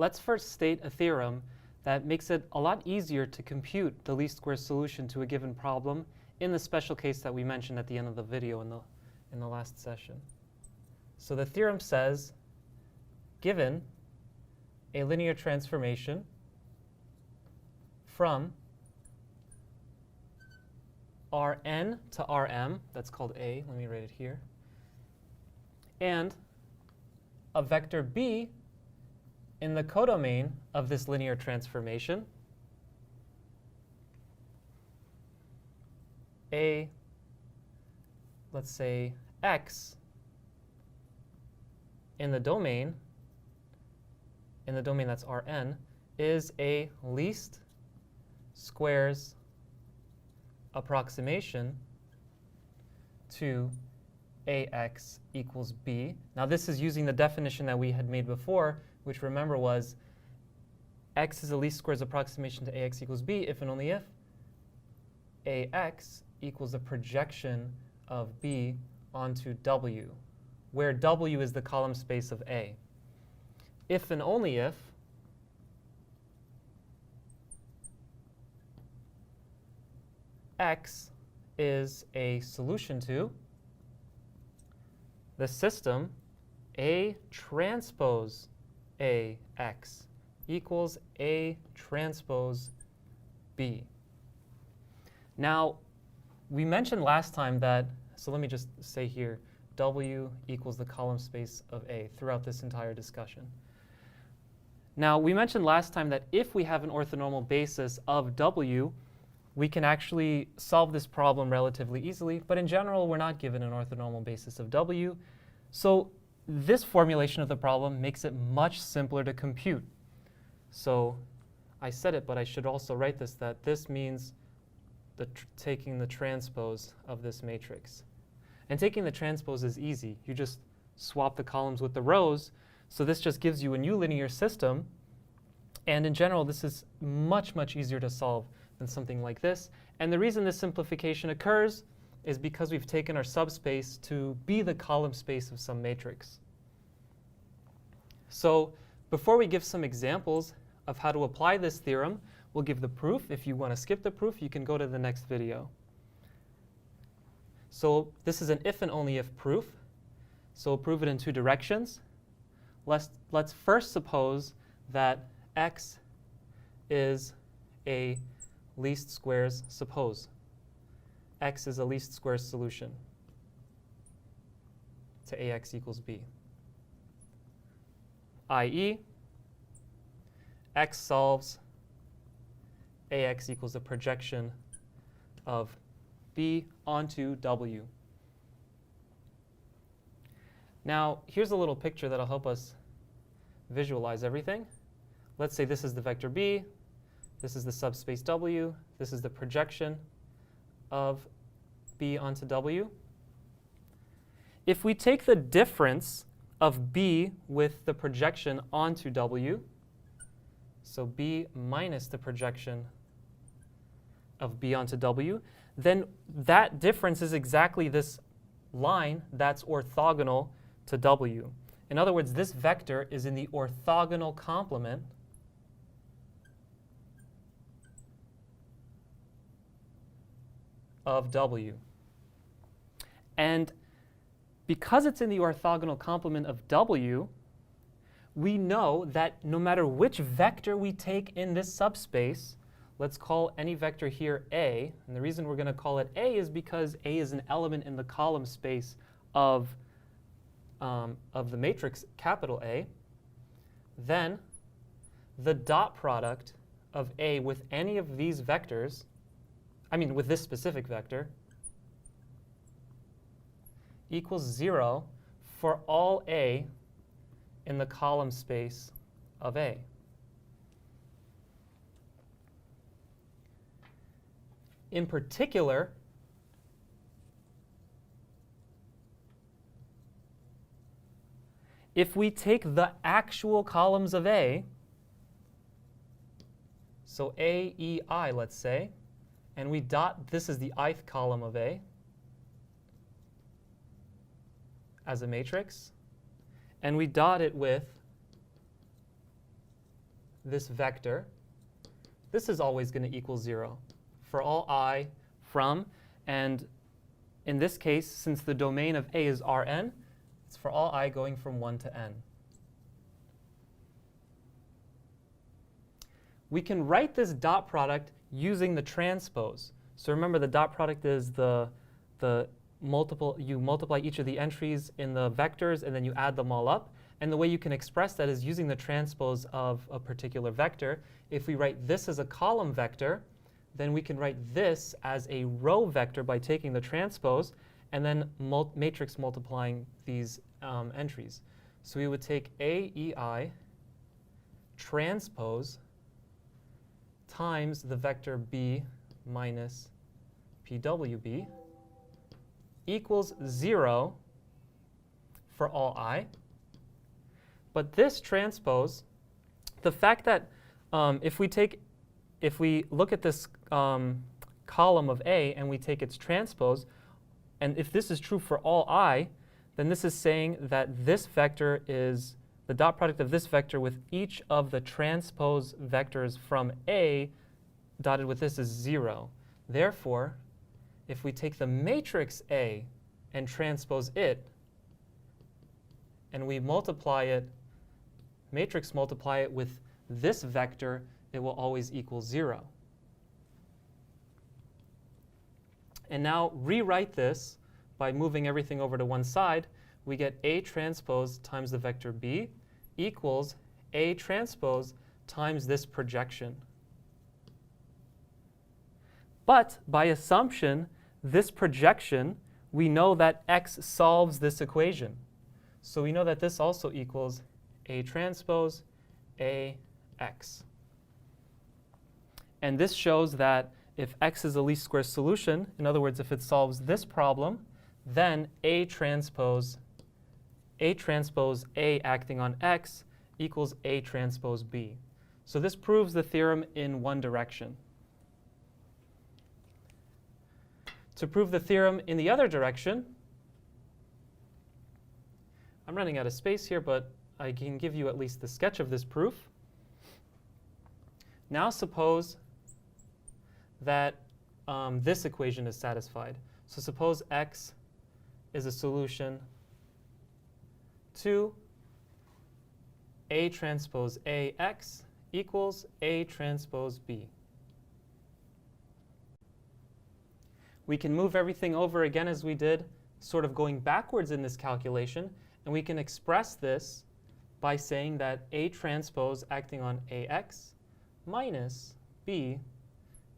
let's first state a theorem that makes it a lot easier to compute the least squares solution to a given problem in the special case that we mentioned at the end of the video in the last session. So the theorem says, given a linear transformation from Rn to Rm, that's called A, let me write it here, and a vector B in the codomain of this linear transformation, a, let's say, x in the domain that's Rn, is a least squares approximation to ax equals b. Now this is using the definition that we had made before, which remember was x is a least squares approximation to ax equals b if and only if ax equals the projection of b onto w, where w is the column space of A. If and only if x is a solution to the system A transpose AX equals A transpose B. Now, we mentioned last time that, so let me just say here, W equals the column space of A throughout this entire discussion. Now, we mentioned last time that if we have an orthonormal basis of W, we can actually solve this problem relatively easily, but in general, we're not given an orthonormal basis of W. So this formulation of the problem makes it much simpler to compute. So I said it, but I should also write this, that this means taking the transpose of this matrix. And taking the transpose is easy. You just swap the columns with the rows. So this just gives you a new linear system. And in general, this is much, much easier to solve than something like this. And the reason this simplification occurs is because we've taken our subspace to be the column space of some matrix. So before we give some examples of how to apply this theorem, we'll give the proof. If you want to skip the proof, you can go to the next video. So this is an if and only if proof. So we'll prove it in two directions. Let's first suppose that x is a least squares, suppose x is a least squares solution to ax equals b, i.e. x solves ax equals the projection of b onto w. Now, here's a little picture that'll help us visualize everything. Let's say this is the vector b, this is the subspace w, this is the projection of b onto w. If we take the difference of b with the projection onto w, so b minus the projection of b onto w, then that difference is exactly this line that's orthogonal to w. In other words, this vector is in the orthogonal complement of w. And because it's in the orthogonal complement of w, we know that no matter which vector we take in this subspace, let's call any vector here A. And the reason we're going to call it A is because A is an element in the column space of the matrix capital A. Then the dot product of A with any of these vectors, with this specific vector, equals 0 for all A in the column space of A. In particular, if we take the actual columns of A, so A, E, I, let's say, and we dot, this is the ith column of A as a matrix, and we dot it with this vector, this is always going to equal 0 for all I from, and in this case, since the domain of A is Rn, it's for all I going from 1 to n. We can write this dot product using the transpose. So remember, the dot product is you multiply each of the entries in the vectors, and then you add them all up. And the way you can express that is using the transpose of a particular vector. If we write this as a column vector, then we can write this as a row vector by taking the transpose and then matrix multiplying these entries. So we would take AEI transpose times the vector B minus PWB equals 0 for all I. But this transpose, the fact that if we look at this column of A and we take its transpose, and if this is true for all I, then this is saying that this vector is the dot product of this vector with each of the transpose vectors from A dotted with this is 0. Therefore, if we take the matrix A and transpose it, and we multiply it, matrix multiply it with this vector, it will always equal 0. And now rewrite this by moving everything over to one side. We get A transpose times the vector B equals A transpose times this projection. But by assumption, this projection, we know that X solves this equation. So we know that this also equals A transpose AX. And this shows that if X is a least square solution, in other words, if it solves this problem, then A transpose A acting on X equals A transpose B. So this proves the theorem in one direction. To prove the theorem in the other direction, I'm running out of space here, but I can give you at least the sketch of this proof. Now suppose that this equation is satisfied. So suppose X is a solution to A transpose AX equals A transpose B. We can move everything over again as we did, sort of going backwards in this calculation, and we can express this by saying that A transpose acting on AX minus B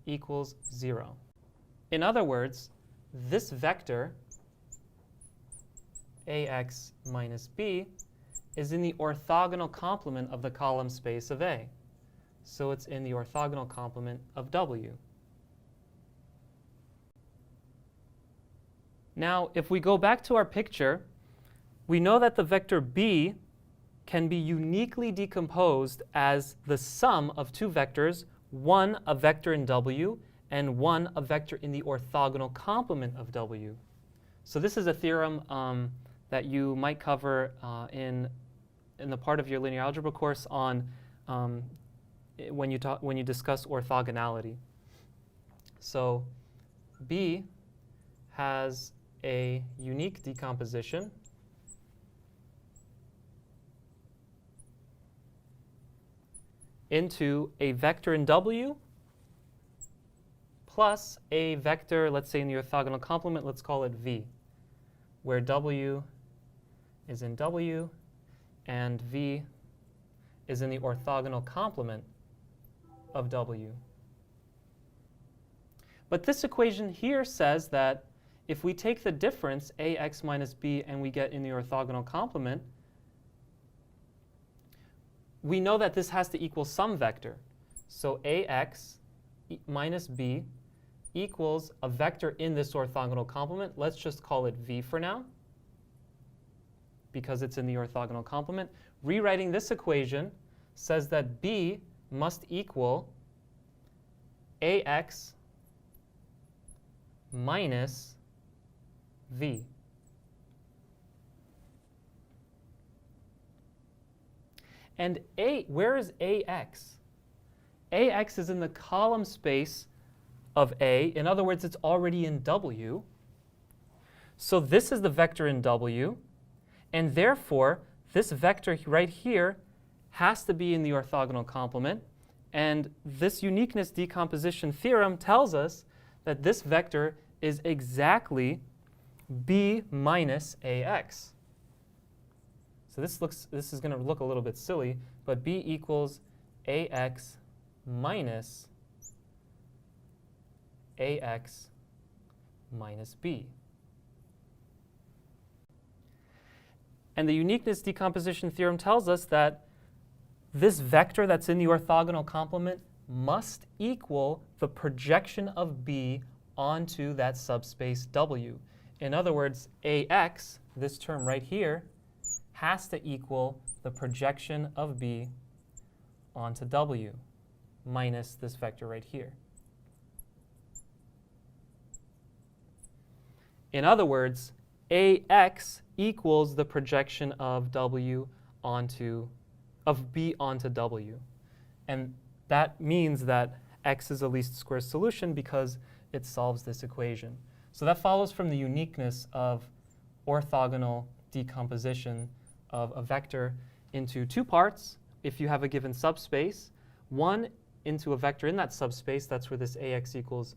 equals 0. In other words, this vector, AX minus B, is in the orthogonal complement of the column space of A. So it's in the orthogonal complement of W. Now, if we go back to our picture, we know that the vector B can be uniquely decomposed as the sum of two vectors, one a vector in W and one a vector in the orthogonal complement of W. So this is a theorem that you might cover in the part of your linear algebra course on when you discuss orthogonality. So B has a unique decomposition into a vector in W plus a vector, let's say in the orthogonal complement, let's call it V, where W is in W and V is in the orthogonal complement of W. But this equation here says that if we take the difference, AX minus B, and we get in the orthogonal complement, we know that this has to equal some vector. So AX minus B equals a vector in this orthogonal complement. Let's just call it V for now, because it's in the orthogonal complement. Rewriting this equation says that B must equal AX minus V. And where is AX? AX is in the column space of A. In other words, it's already in W. So this is the vector in W. And therefore, this vector right here has to be in the orthogonal complement. And this uniqueness decomposition theorem tells us that this vector is exactly B minus AX. So this is going to look a little bit silly, but B equals AX minus AX minus B. And the uniqueness decomposition theorem tells us that this vector that's in the orthogonal complement must equal the projection of B onto that subspace W. In other words, AX, this term right here, has to equal the projection of B onto W minus this vector right here. In other words, AX equals the projection of B onto W. And that means that X is a least squares solution because it solves this equation. So that follows from the uniqueness of orthogonal decomposition of a vector into two parts. If you have a given subspace, one into a vector in that subspace, that's where this AX equals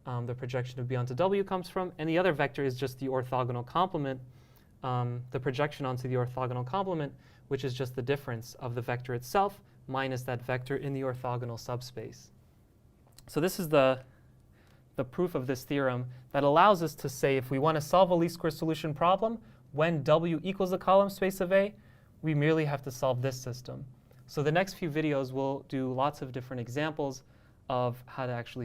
the projection of B onto W comes from, and the other vector is just the orthogonal complement, the projection onto the orthogonal complement, which is just the difference of the vector itself minus that vector in the orthogonal subspace. So this is the proof of this theorem that allows us to say if we want to solve a least squares solution problem, when W equals the column space of A, we merely have to solve this system. So the next few videos will do lots of different examples of how to actually